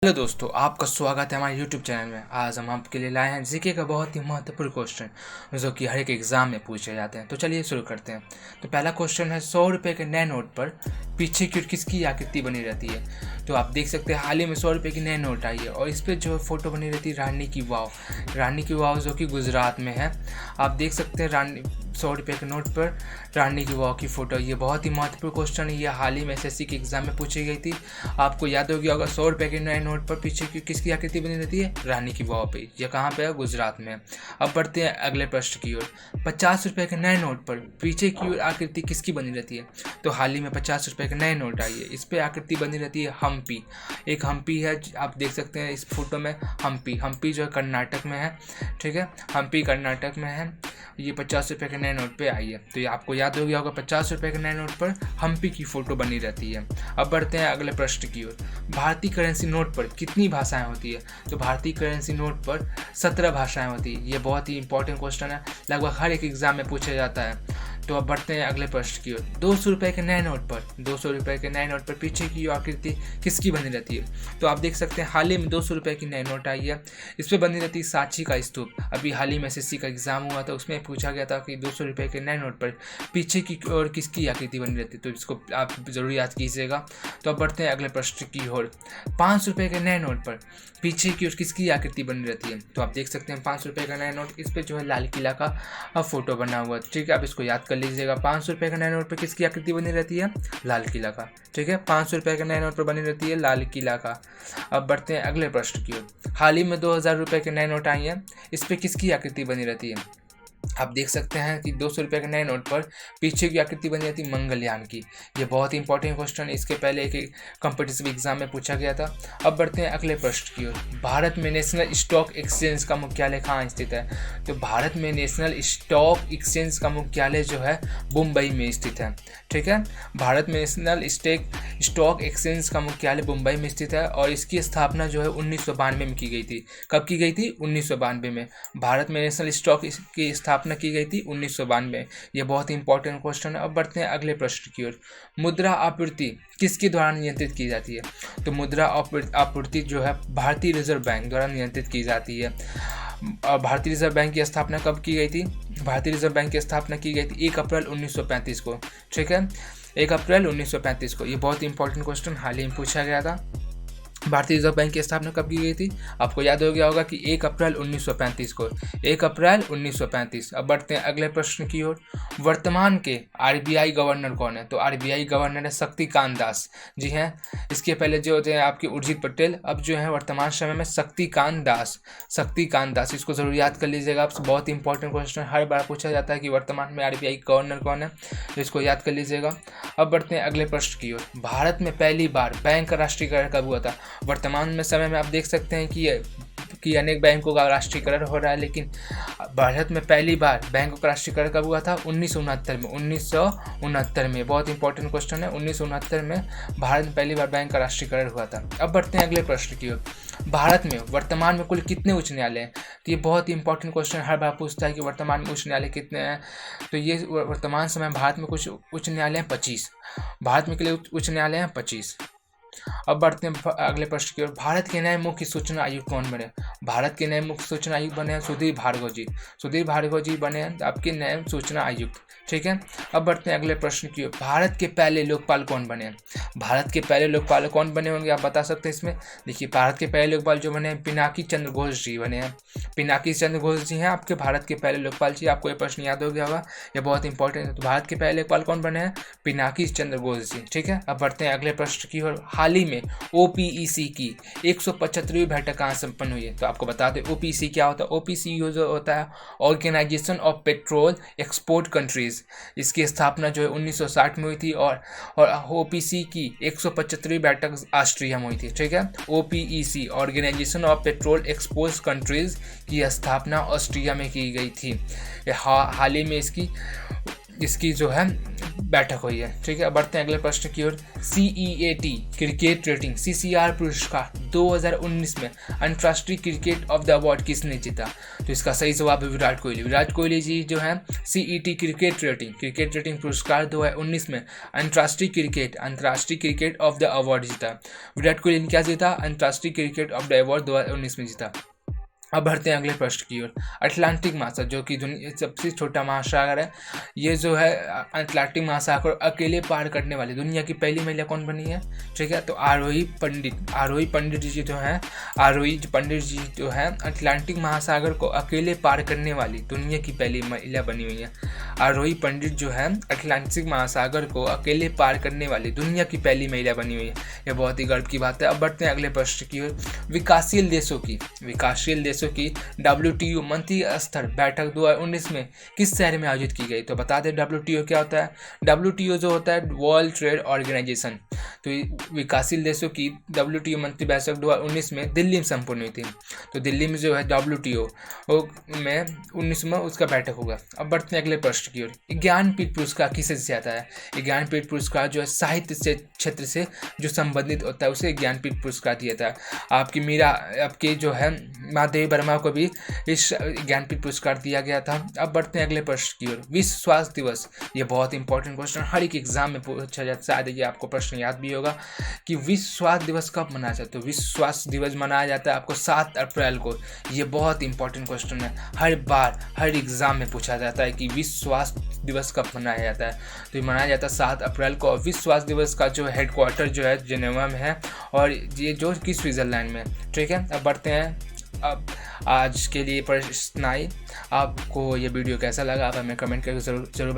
Hello दोस्तों, आपका स्वागत है हमारे यूट्यूब चैनल में। आज हम आपके लिए लाए हैं जीके का बहुत ही महत्वपूर्ण क्वेश्चन जो कि हर एक एग्जाम में पूछे जाते हैं। तो चलिए शुरू करते हैं। तो पहला क्वेश्चन है, 100 रुपये के नए नोट पर पीछे की ओर किसकी आकृति बनी रहती है। तो आप देख सकते हैं हाल ही में 100 रुपये की नए नोट आई है और इस पर जो फोटो बनी रहती है रानी की वाव जो कि गुजरात में है। आप देख सकते हैं 100 रुपये के नोट पर रानी की वाव की फ़ोटो। ये बहुत ही महत्वपूर्ण क्वेश्चन है। ये हाल ही में एसएससी के एग्जाम में पूछी गई थी। आपको याद हो गया होगा, 100 रुपये के नए नोट पर पीछे की किसकी आकृति बनी रहती है, रानी की वाव पे। ये कहाँ पे है, गुजरात में। अब बढ़ते हैं अगले प्रश्न की ओर। 50 रुपये के नए नोट पर पीछे की ओर आकृति किसकी बनी रहती है। तो हाल ही में 50 रुपये के नए नोट आई है, इस पर आकृति बनी रहती है हम्पी। एक हम्पी है, आप देख सकते हैं इस फोटो में हम्पी जो है कर्नाटक में है। ठीक है, हम्पी कर्नाटक में है। ये 50 रुपये के नए नोट पे आई है। तो ये आपको याद हो गया होगा, 50 रुपये के नए नोट पर हम्पी की फ़ोटो बनी रहती है। अब बढ़ते हैं अगले प्रश्न की ओर। भारतीय करेंसी नोट पर कितनी भाषाएं होती है। तो भारतीय करेंसी नोट पर 17 भाषाएं होती है। ये बहुत ही इंपॉर्टेंट क्वेश्चन है, लगभग हर एक एग्जाम में पूछा जाता है। तो अब बढ़ते हैं अगले प्रश्न की ओर। 200 रुपये के नए नोट पर पीछे की आकृति किसकी बनी रहती है। तो आप देख सकते हैं हाल ही में 200 रुपये की नई नोट आई है, इस पर बनी रहती है सांची का स्तूप। अभी हाल ही में एसएससी का एग्जाम हुआ था, उसमें पूछा गया था कि 200 रुपये के नए नोट पर पीछे की ओर किसकी आकृति बनी रहती है। तो इसको आप जरूर याद कीजिएगा। तो अब बढ़ते हैं अगले प्रश्न की ओर। 5 रुपये के नए नोट पर पीछे की ओर किसकी आकृति बनी रहती है। तो आप देख सकते हैं 5 रुपये का नया नोट, इस पर जो है लाल किला का फोटो बना हुआ है। ठीक है, अब इसको याद कर लीजिएगा। 500 रुपये का नए नोट पर किसकी आकृति बनी रहती है, लाल किला का। ठीक है, 500 रुपये का नए नोट पर बनी रहती है लाल किला का। अब बढ़ते हैं अगले प्रश्न की ओर। हाल ही में 2000 रुपये के नए नोट आई हैं, इस पर किसकी आकृति बनी रहती है। आप देख सकते हैं कि 200 रुपये के नए नोट पर पीछे की आकृति बनी रहती है मंगलयान की। ये बहुत ही इंपॉर्टेंट क्वेश्चन है, इसके पहले एक कॉम्पिटिटिव एग्जाम में पूछा गया था। अब बढ़ते हैं अगले प्रश्न की ओर। भारत में नेशनल स्टॉक एक्सचेंज का मुख्यालय कहाँ स्थित है। तो भारत में नेशनल स्टॉक एक्सचेंज का मुख्यालय जो है मुंबई में स्थित है। ठीक है, भारत में नेशनल स्टॉक एक्सचेंज का मुख्यालय मुंबई में स्थित है और इसकी स्थापना जो है 1992 में की गई थी। कब की गई थी, 1992 में। भारत में नेशनल स्टॉक की स्थापना की गई थी 1992। यह बहुत ही इंपॉर्टेंट क्वेश्चन है। अब बढ़ते हैं अगले प्रश्न की ओर। मुद्रा आपूर्ति किसके द्वारा नियंत्रित की जाती है। तो मुद्रा आपूर्ति जो है भारतीय रिजर्व बैंक द्वारा नियंत्रित की जाती है। भारतीय रिजर्व बैंक की स्थापना कब की गई थी। भारतीय रिजर्व बैंक की स्थापना की गई थी 1 अप्रैल 1935 को। ठीक है, 1 अप्रैल 1935 को। ये बहुत ही इंपॉर्टेंट क्वेश्चन हाल ही में पूछा गया था। भारतीय रिजर्व बैंक की स्थापना कब की गई थी, आपको याद हो गया होगा कि 1 अप्रैल 1935 को। 1 अप्रैल 1935। अब बढ़ते हैं अगले प्रश्न की ओर। वर्तमान के आरबीआई गवर्नर कौन है। तो आरबीआई गवर्नर है शक्तिकांत दास। जी हैं, इसके पहले जो होते हैं आपके उर्जित पटेल, अब जो है वर्तमान समय में शक्तिकांत दास। इसको जरूर याद कर लीजिएगा। आपसे बहुत ही इंपॉर्टेंट क्वेश्चन हर बार पूछा जाता है कि वर्तमान में आरबीआई गवर्नर कौन है, तो इसको याद कर लीजिएगा। अब बढ़ते हैं अगले प्रश्न की ओर। भारत में पहली बार बैंक का राष्ट्रीयकरण कब हुआ था। वर्तमान में समय में आप देख सकते हैं कि अनेक बैंकों का राष्ट्रीयकरण हो रहा है, लेकिन भारत में पहली बार बैंकों का राष्ट्रीयकरण कब हुआ था, 1969 में। बहुत इंपॉर्टेंट क्वेश्चन है, 1969 में भारत में पहली बार बैंक का राष्ट्रीयकरण हुआ था। अब बढ़ते हैं अगले प्रश्न की ओर। भारत में वर्तमान में कुल कितने उच्च न्यायालय हैं। तो ये बहुत ही इंपॉर्टेंट क्वेश्चन हर बार पूछता है कि वर्तमान में उच्च न्यायालय कितने हैं। तो ये वर्तमान समय भारत में कुछ उच्च न्यायालय हैं 25। भारत में के लिए उच्च न्यायालय हैं 25। अब बढ़ते हैं अगले प्रश्न की ओर। भारत के नए मुख्य सूचना आयुक्त कौन बने। भारत के नए मुख्य सूचना आयुक्त बने हैं सुधीर भार्गव जी बने हैं आपके नए सूचना आयुक्त। ठीक है, अब बढ़ते हैं अगले प्रश्न की ओर। भारत के पहले लोकपाल कौन बने हैं। भारत के पहले लोकपाल कौन बने होंगे, आप बता सकते हैं इसमें। देखिए, भारत के पहले लोकपाल जो बने हैं पिनाकी चंद्र घोष जी बने हैं। पिनाकी चंद्र घोष जी हैं आपके भारत के पहले लोकपाल जी। आपको ये प्रश्न याद हो गया होगा, ये बहुत इंपॉर्टेंट है। तो भारत के पहले लोकपाल कौन बने हैं, पिनाकी चंद्र घोष जी। ठीक है, अब बढ़ते हैं अगले प्रश्न की ओर। हाल ही में ओपीईसी की 175वीं बैठक कहाँ संपन्न हुई है। तो आपको बता दें ओपीईसी क्या होता है। ओपीईसी जो होता है organization of petrol export countries. इसकी स्थापना जो है 1960 में हुई थी और ओपीईसी की 175वीं बैठक ऑस्ट्रिया में हुई थी। ठीक है, OPEC organization of petrol export countries की स्थापना ऑस्ट्रिया में की गई थी। हाल ही में इसकी इसकी जो है बैठक हुई है। ठीक है, अब बढ़ते हैं अगले प्रश्न की ओर। CEAT क्रिकेट रेटिंग CCR पुरस्कार 2019 में अंतर्राष्ट्रीय क्रिकेट ऑफ द अवार्ड किसने जीता? तो इसका सही जवाब है विराट कोहली। विराट कोहली जी जो है CET क्रिकेट रेटिंग पुरस्कार 2019 में अंतर्राष्ट्रीय क्रिकेट ऑफ द अवार्ड जीता। विराट कोहली ने क्या जीता? अंतर्राष्ट्रीय क्रिकेट ऑफ द अवार्ड 2019 में जीता। अब बढ़ते हैं अगले प्रश्न की ओर। अटलांटिक महासागर जो कि दुनिया सबसे छोटा महासागर है, ये जो है अटलांटिक महासागर अकेले पार करने वाली दुनिया की पहली महिला कौन बनी है? ठीक है, तो आरोही पंडित जी जो है अटलांटिक महासागर को अकेले पार करने वाली दुनिया की पहली महिला बनी हुई है। आरोही पंडित जो है अटलांटिक महासागर को अकेले पार करने वाली दुनिया की पहली महिला बनी हुई है। यह बहुत ही गर्व की बात है। अब बढ़ते हैं अगले प्रश्न की ओर। विकासशील देशों की WTO मंत्री स्तर बैठक 2019 में किस शहर में आयोजित की गई? तो बता दें WTO क्या होता है। WTO जो होता है वर्ल्ड ट्रेड ऑर्गेनाइजेशन। तो विकासशील देशों की WTO मंत्री बैठक 2019 में दिल्ली में संपन्न हुई थी। तो दिल्ली में जो है WTO में 19 में उसका बैठक होगा। अब बढ़ते हैं अगले प्रश्न की ओर। ज्ञानपीठ पुरस्कार किसे दिया जाता है? ज्ञानपीठ पुरस्कार जो है साहित्य से क्षेत्र से जो संबंधित होता है उसे ज्ञानपीठ पुरस्कार दिया जाता है। आपके जो है महादेवी वर्मा को भी इस ज्ञानपीठ पुरस्कार दिया गया था। अब बढ़ते हैं अगले प्रश्न की ओर। विश्व स्वास्थ्य दिवस, ये बहुत इंपॉर्टेंट क्वेश्चन हर एक एग्जाम में पूछा जाता है, शायद ये आपको प्रश्न याद भी होगा कि विश्व स्वास्थ्य दिवस कब मनाया जाता है? तो विश्व स्वास्थ्य दिवस मनाया जाता है आपको 7 अप्रैल को। ये बहुत इंपॉर्टेंट क्वेश्चन है, हर बार हर एग्जाम में पूछा जाता है कि विश्व स्वास्थ्य दिवस कब मनाया जाता है? तो ये मनाया जाता है 7 अप्रैल को। विश्व स्वास्थ्य दिवस का जो हेडक्वार्टर जो है जेनेवा में है और ये जो कि स्विट्जरलैंड में। ठीक है, अब बढ़ते हैं। अब आज के लिए पर इतना ही। आपको ये वीडियो कैसा लगा आप हमें कमेंट करके ज़रूर